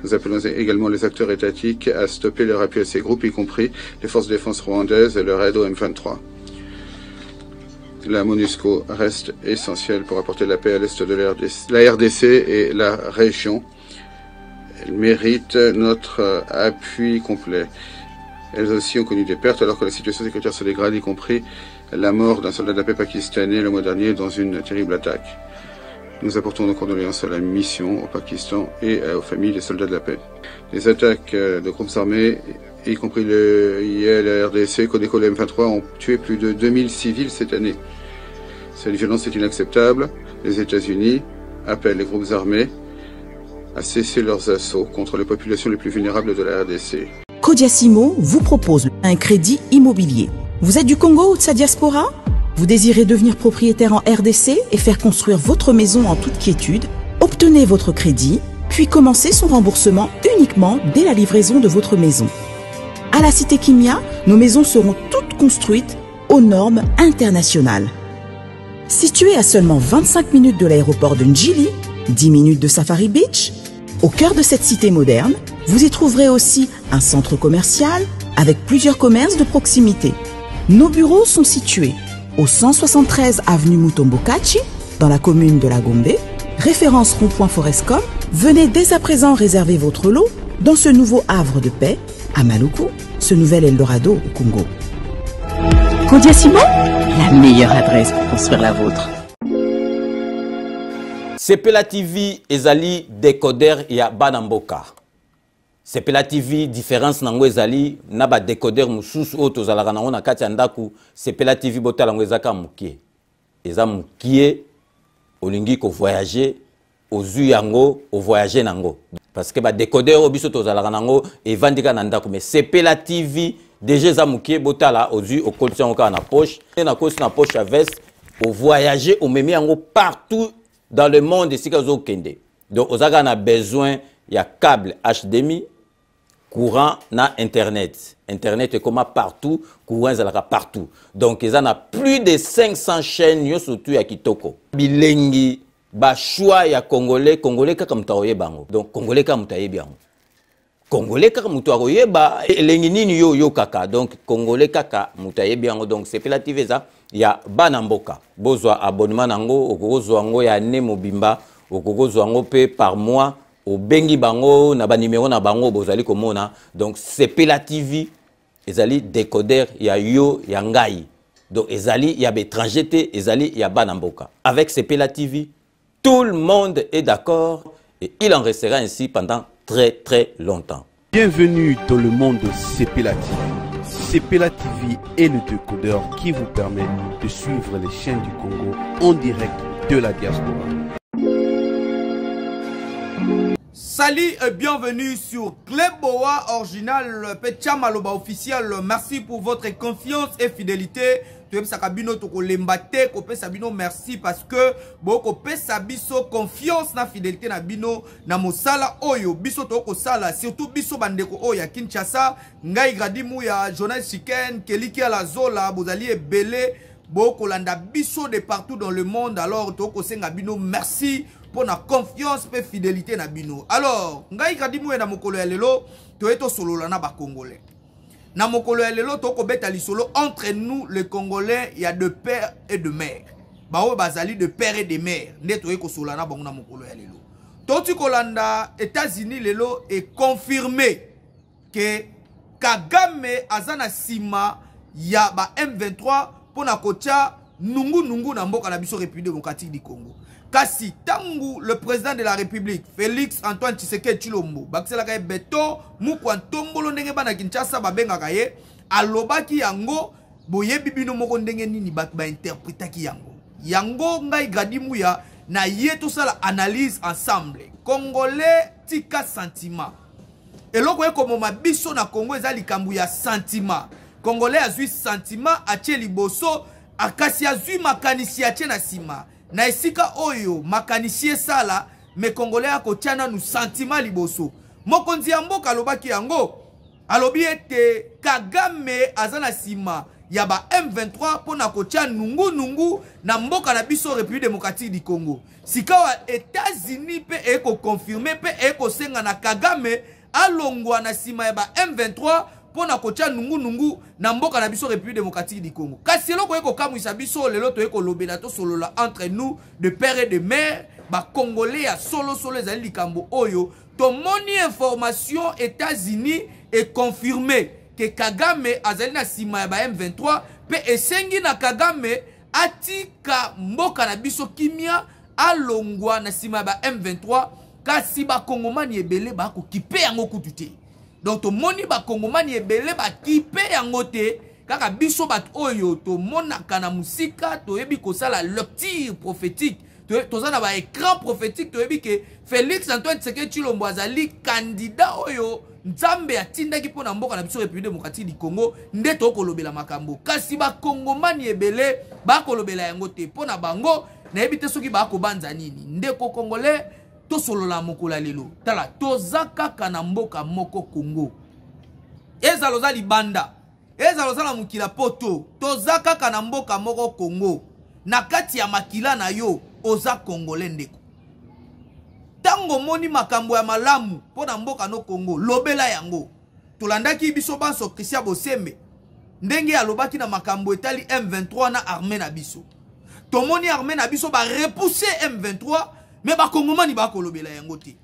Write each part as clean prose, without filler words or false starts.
Nous appelons également les acteurs étatiques à stopper leur appui à ces groupes, y compris les forces de défense rwandaises et leur aide au M23. La MONUSCO reste essentielle pour apporter la paix à l'est de la RDC et la région. Elle mérite notre appui complet. Elles aussi ont connu des pertes alors que la situation sécuritaire se dégrade, y compris la mort d'un soldat de la paix pakistanais le mois dernier dans une terrible attaque. Nous apportons nos condoléances à la mission au Pakistan et aux familles des soldats de la paix. Les attaques de groupes armés, y compris le IL, la RDC, Codeco, le M23, ont tué plus de 2000 civils cette année. Cette violence est inacceptable. Les États-Unis appellent les groupes armés à cesser leurs assauts contre les populations les plus vulnérables de la RDC. Kodiasimo vous propose un crédit immobilier. Vous êtes du Congo ou de sa diaspora? Vous désirez devenir propriétaire en RDC et faire construire votre maison en toute quiétude? Obtenez votre crédit, puis commencez son remboursement uniquement dès la livraison de votre maison. À la Cité Kimia, nos maisons seront toutes construites aux normes internationales. Située à seulement 25 minutes de l'aéroport de Njili, 10 minutes de Safari Beach, au cœur de cette cité moderne, vous y trouverez aussi un centre commercial avec plusieurs commerces de proximité. Nos bureaux sont situés au 173 avenue Mutombokachi, dans la commune de la Gombe, référence rond-point Forescom. Venez dès à présent réserver votre lot dans ce nouveau havre de paix à Maluku, ce nouvel Eldorado au Congo. Kodiasimo, la meilleure adresse pour construire la vôtre. Sepela TV ezali décodeur ya Banamboka. Sepela TV différence nango ezali na ba décodeur mususu oto zalaka nango na kati ya ndaku. Sepela TV botala ngo ezaka mukie. Eza mukie olingi ko voyager ozu yango o voyager nango. Parce que ba décodeur obiso to zalaka nango evandika na ndaku, mais Sepela TV déjà eza mukie botala ozu o kolisa ngo na poche, na kosi na poche à veste o voyager o memi yango partout dans le monde ici que kende. Donc on a besoin il y a câble HDMI, courant na internet. Internet est comme partout, courant est partout. Donc ils en a plus de 500 chaînes yo surtout ya kitoko. Bilengi ba choix ya congolais kaka mutaoye bango. Donc congolais kaka mutaye bien. Congolais kaka mutaoye ba elengi nini yo kaka. Donc congolais kaka mutaye bien. Donc c'est Sepela TV ça. Ya Banamboka. Bozwa abonnement nango, okozwa ngo ya ne mobimba, okozwa ngo pe par mois, au bengi bango na ba numéro na bango bozali komona. Donc Sepela TV ezali décodeur ya yo ya ngai. Donc ezali ya étranger te, ezali ya Banamboka. Avec Sepela TV, tout le monde est d'accord et il en restera ainsi pendant très longtemps. Bienvenue dans le monde de Sepela TV. Sepela TV est le décodeur qui vous permet de suivre les chaînes du Congo en direct de la diaspora. Salut et bienvenue sur Gleboa Original Pecha Maloba officiel. Merci pour votre confiance et fidélité. Merci parce que boko pesa biso confiance na fidélité na bino na mosala oyo biso toko sala surtout biso bandeko oya Kinshasa ngai gradimu ya Jonas Chicken Keliki ala Zola bozali ebele boko landa biso de partout dans le monde. Alors toko senga bino merci pour la confiance et fidélité na bino. Alors ngai gradimu na mokolo ya lelo to eto solo na ba congolais. Na mokolo ya lelo toko beta lisolo entre nous les Congolais, il y a de père et de mère. Bao bazali de père et de mère. Neto eko solana bango na mokolo ya lelo. Toti kolanda États-Unis lelo est confirmé que Kagame azana sima ya ba M23 pona kocha nungu na mboka na biso République démocratique du Congo. Kasi tangu le président de la République Félix Antoine Tshisekedi Tshilombo bakisela ka beto mukwa ntombolo ndenge bana Kinshasa babenga kaye alobaki yango boyebi bino moko ndenge nini ba interprétaki yango ngai gradimu ya na yeto sala analyse ensemble congolais tika sentiment eloko eko biso na Congo ezali kambu ya sentiment congolais azui sentiment atie liboso akasi azui makanisi atie na sima. Na esika oyo makanisie sala me congolais akotiana nu sentiment liboso mokonzi ya mboka alobaki yango alobi ete Kagame azana sima ya ba M23 pona kotia nungu na mboka na biso République démocratique du Congo. Sikawa États-Unis pe eko confirmer pe eko senga na Kagame alongwa na sima ya ba M23 pona kotia nungu na mboka na biso République démocratique du Congo. Kasi eloko eko kamwisa biso lelo to eko lobela to solola entre nous de père et de mère ba Congolais ya solo ezali likambo oyo to moni information États-Unis est confirmé que Kagame azali na sima ya ba M23 pe esengi na Kagame atika mboka na biso kimia alongwa na sima ya ba M23 kasi ba Kongomani ebele ba ko kipe yango kututé. Donc to moni ba Kongomani ebele ba kipe yango te kaka biso bat oyo to monaka na musika to yebi ko sala lecture prophétique to za na ba écran prophétique to yebi ke Félix Antoine Tshisekedi Tshilombo azali candidat oyo Nzambe atindaki pona mboka na biso République démocratique du Congo nde to kolobela makambo kasi ba Kongomani ebele ba kolobela yango te pona bango na yebi te soki ba ko banza nini nde ko Congolais to solola mokola lelo tala tozaka kana mboka moko Congo ezaloza libanda ezaloza na mukila poto tozaka kana mboka moko Congo na kati ya makila na yo oza Congolais ndeko tango moni makambo ya malamu pona mboka no Congo lobela yango tolandaki biso banso Christian Bosembe ndenge alobaki na makambo etali M23 na armée na biso tomoni armée na biso ba repousser M23 mais ba Kongomani ba kolobela yango te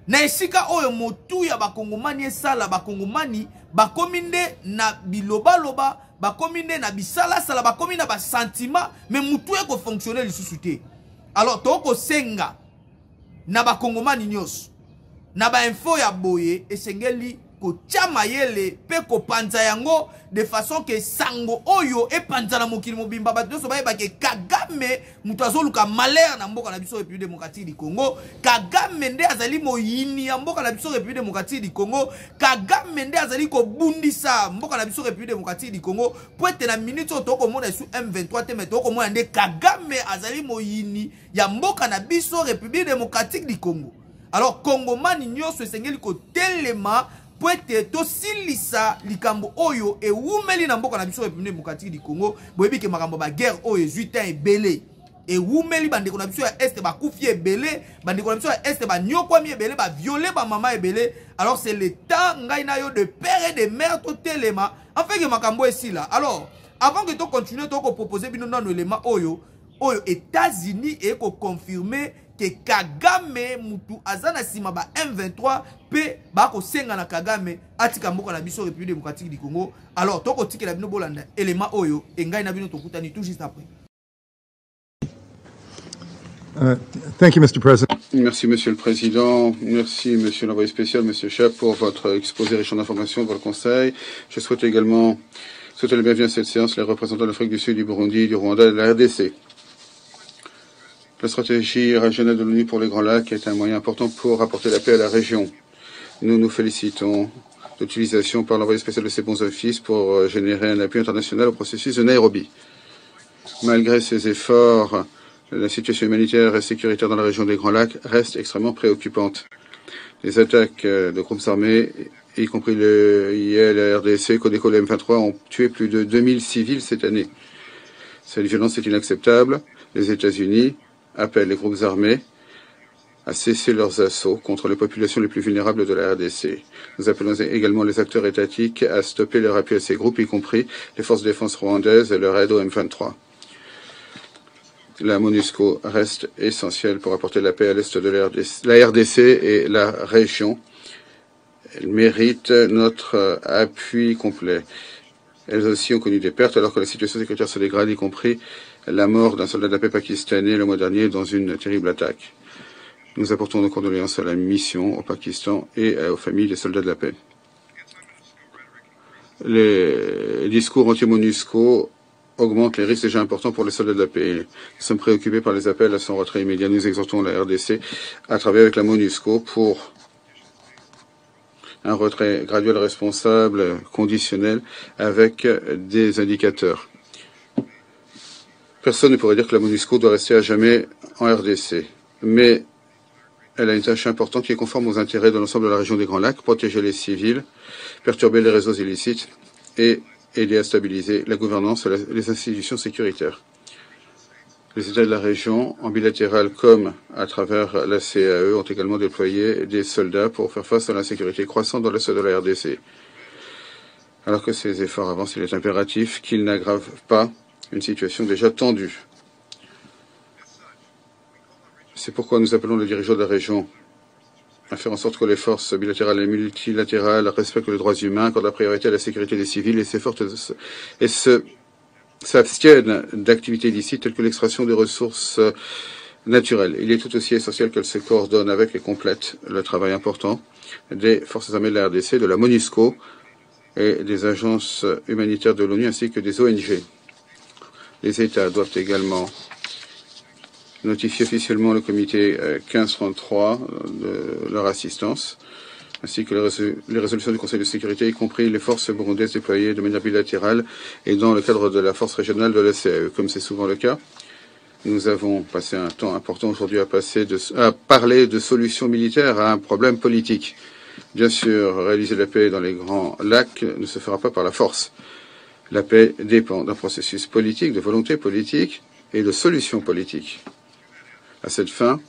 na esika oyo motu ya ba Kongomani esala ba Kongomani ba kominde na biloba ba kominde na bisala sala ba kominde na ba sentiment mais mutu eko fonctionner lisusu te alors toko senga na ba Kongomani nyos na ba info ya boye esengeli ko chama yele pe ko panza yango de façon que sango oyo e panza na mokili mobimba ba doso ba ke Kagame mutu azoluka malheur na mboka na biso République démocratique du Congo. Kagame nde azali moyini ya mboka na biso République démocratique du Congo. Kagame nde azali ko bundisa mboka na biso République démocratique du Congo po ete na minute to ko mona su M23 te meto ko mona nde Kagame azali moyini ya mboka na biso République démocratique du Congo. Alors Kongomani nyonso esengeli ko telema poete to silisa likambo oyo e wumeli na mboka na biso République démocratique du Congo boyebi ke makambo ba guerre oyo 8 ans ebele e wumeli bandeko na biso ya est ba kufi ebele bandeko na biso ya est ba nyokwami ebele ba violer ba mama ebele. Alors c'est le temps ngai na yo de père et de mère to telema en fait que makambo esila. Alors avant que to continuer to ko proposer bino non élément oyo États-Unis et ko confirmer que Kagame mutu azana sima ba M23 pe ba ko senga na Kagame atika mboka na biso République démocratique du Congo. Alors toko tikela bino bolanda élément oyo engai na bino tokutani tout juste après. Thank you, Mr. President. Merci, Monsieur le Président. Merci, Monsieur l'envoyé spécial, Monsieur Chap, pour votre exposé riche en informations devant le Conseil. Je souhaite également souhaiter la bienvenue à cette séance les représentants de l'Afrique du Sud, du Burundi, du Rwanda et de la RDC. La stratégie régionale de l'ONU pour les Grands Lacs est un moyen important pour apporter la paix à la région. Nous nous félicitons de l'utilisation par l'envoyé spécial de ces bons offices pour générer un appui international au processus de Nairobi. Malgré ces efforts, la situation humanitaire et sécuritaire dans la région des Grands Lacs reste extrêmement préoccupante. Les attaques de groupes armés, y compris le IL, la RDC, Codeco, le M23, ont tué plus de 2000 civils cette année. Cette violence est inacceptable. Les États-Unis appellent les groupes armés à cesser leurs assauts contre les populations les plus vulnérables de la RDC. Nous appelons également les acteurs étatiques à stopper leur appui à ces groupes, y compris les forces de défense rwandaises et leur aide au M23. La MONUSCO reste essentielle pour apporter la paix à l'est de la RDC et la région. Elle mérite notre appui complet. Elles aussi ont connu des pertes alors que la situation sécuritaire se dégrade, y compris la mort d'un soldat de la paix pakistanais le mois dernier dans une terrible attaque. Nous apportons nos condoléances à la mission au Pakistan et aux familles des soldats de la paix. Les discours anti-MONUSCO augmentent les risques déjà importants pour les soldats de la paix. Nous sommes préoccupés par les appels à son retrait immédiat. Nous exhortons la RDC à travailler avec la MONUSCO pour un retrait graduel, responsable, conditionnel, avec des indicateurs. Personne ne pourrait dire que la MONUSCO doit rester à jamais en RDC, mais elle a une tâche importante qui est conforme aux intérêts de l'ensemble de la région des Grands Lacs, protéger les civils, perturber les réseaux illicites et aider à stabiliser la gouvernance et les institutions sécuritaires. Les États de la région, en bilatéral comme à travers la CAE, ont également déployé des soldats pour faire face à l'insécurité croissante dans l'est de la RDC. Alors que ces efforts avancent, il est impératif qu'ils n'aggravent pas une situation déjà tendue. C'est pourquoi nous appelons les dirigeants de la région à faire en sorte que les forces bilatérales et multilatérales respectent les droits humains, accordent la priorité à la sécurité des civils et s'abstiennent d'activités illicites telles que l'extraction de ressources naturelles. Il est tout aussi essentiel qu'elles se coordonnent avec et complètent le travail important des forces armées de la RDC, de la MONUSCO et des agences humanitaires de l'ONU ainsi que des ONG. Les États doivent également notifier officiellement le comité 1533 de leur assistance, ainsi que les résolutions du Conseil de sécurité, y compris les forces burundaises déployées de manière bilatérale et dans le cadre de la force régionale de la CAE. Comme c'est souvent le cas, nous avons passé un temps important aujourd'hui à parler de solutions militaires à un problème politique. Bien sûr, réaliser la paix dans les Grands Lacs ne se fera pas par la force. La paix dépend d'un processus politique, de volonté politique et de solutions politiques. À cette fin,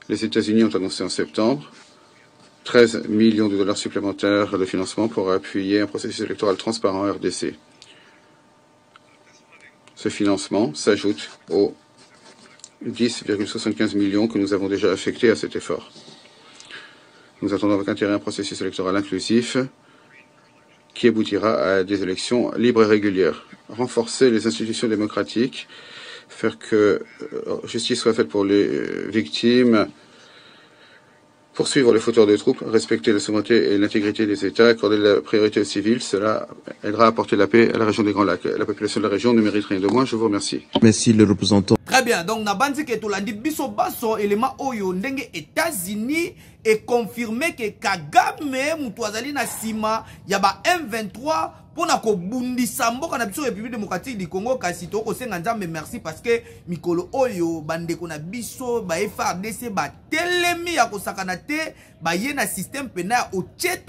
les États-Unis ont annoncé en septembre 13 millions de dollars supplémentaires de financement pour appuyer un processus électoral transparent en RDC. Ce financement s'ajoute aux 10,75 millions que nous avons déjà affectés à cet effort. Nous attendons avec intérêt un processus électoral inclusif qui aboutira à des élections libres et régulières. Renforcer les institutions démocratiques, faire que justice soit faite pour les victimes, poursuivre les fauteurs de troupes, respecter la souveraineté et l'intégrité des États, accorder la priorité aux civils, cela aidera à apporter la paix à la région des Grands Lacs. La population de la région ne mérite rien de moins. Je vous remercie. Merci le représentant. Très bien, donc na bandi ke tolandi biso baso élément oyo ndenge États-Unis est confirmé que Kagame mutu azali na sima ya ba M23 pona ko bundisa mboka na biso République démocratique du Congo kasi to ko senga nzambe merci parce que mikolo oyo bandeko na biso ba FARDC ba telemi ya ko sakana te ba ye na système pénal au tché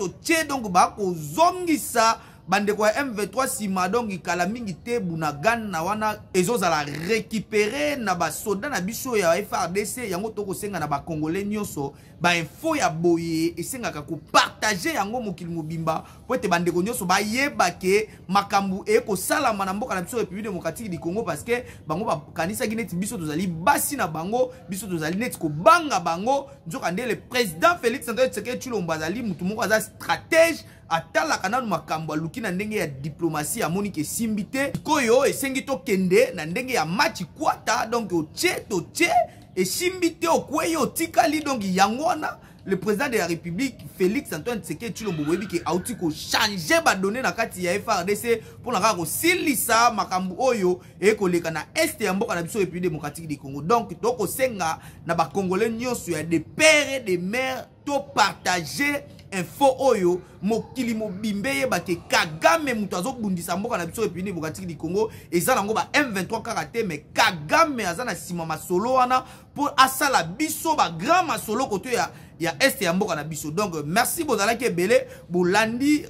donc ba ko zongisa bande kwa M23 sima donc ikala mingi te Bunagana na wana ezozala récupérer na ba soda na biso ya FARDC yango toko senga na ba congolais nyonso ba info ya boye esenga ka ko partager yango mokili mobimba po ete bande ko nyonso ba yeba ke makambu e ko sala na mboka na biso République démocratique du Congo parce que bango ba kanisa gineti biso tozali basi na bango biso tozali neti ko banga bango nzoka nde le président Félix Antoine Tshisekedi Tshilombo azali mutu moko aza stratège atala kananu makambo aluki na ndenge ya diplomatie ya moni ke simbite koyo esengi to kende na ndenge ya match kwata donc otie et simbite okweyo tikali donc yangwana le président de la République Félix Antoine Tshisekedi Tshilombo boyebi ke auti ko changer ba donner na kati ya FARDC pour na ko silisa makambo oyo e ko leka na est ya mboka na biso République démocratique du Congo donc to ko senga na ba congolais nyonso ya des pères et des mères to partager info oyo mokili mobimbe ba ke Kagame mutu azobundisa mboka na biso République démocratique du Congo eza nango ba M23 karate mais Kagame azana sima masolo wana pour asala biso ba grand masolo koto ya est ya mboka na biso donc merci bozalaki ebele bolandi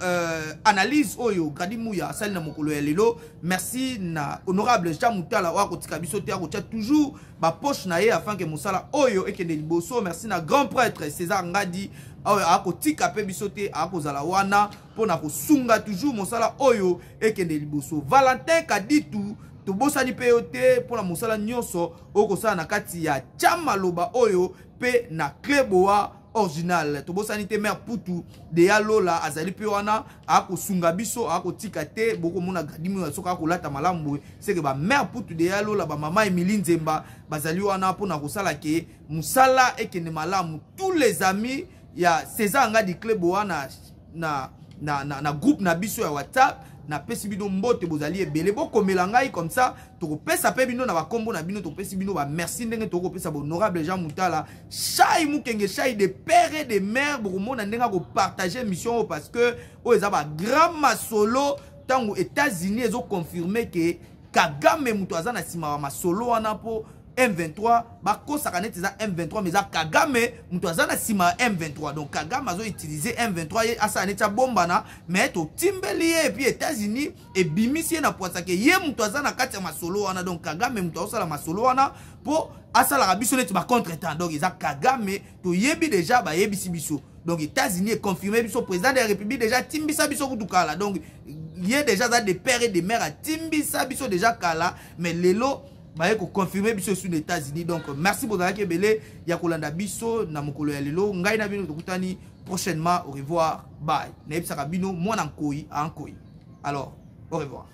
analyse oyo Gradimu ya asali na mokolo ya lelo merci na honorable Jean Mutala wa kotika biso te akotia toujours ba poche na ye afin que mosala oyo ekende liboso merci na grand prêtre César Ngadi akotika pe biso te akozala wana pona kosunga toujours mosala oyo ekende liboso Valentin Kaditu tobosani pe yote pona mosala nyonso okosala na kati ya Chamaloba oyo pe na Kleboa original tobosani te mère Putu de Yalola azali pe wana akosunga biso akotika te boko mona Gradimu ya soka kolata malamu c'est que ba mère Putu de Yalola ba mama Emily Nzemba bazali wana pona kosala ke musala ekende malamu tous les amis ya César Ngadi Kleboa na groupe na biso ya WhatsApp na pesi bino mbote bozali ebele bokomela ngai comme ça tokopesa pe bino na bakombo na bino tokopesi bino ba merci ndenge tokopesa honorable Jean Mutala chai mukenge chai de père et de mère bokomona ndenga ko partager mission parce que o eza ba grand masolo tango États-Unis ezo confirmer que Kagame mutu azana sima masolo wana po M23 bakosaka neti eza M23 mais eza Kagame mutu aza na sima M23 donc Kagame azo utiliser M23 ye asa neti bombana mais to timbeli et puis États-Unis et bimisi na poisake ye mutu aza na kati ya masolo wana donc Kagame mutu osala masolo wana po asa la biso neti ba contre-temps donc eza Kagame to yebi déjà ba yebisi biso donc États-Unis est confirmé biso président de la République déjà timbisa biso kutukala donc il y a déjà des pères et des mères à timbisa biso déjà kala mais lelo ba ko confirmer biso sur les États-Unis donc merci pour la kebele ya kolanda biso na mokolo ya lelo ngai na bino tokutani prochainement au revoir bye na ebisaka bino mwana nkoi alors au revoir.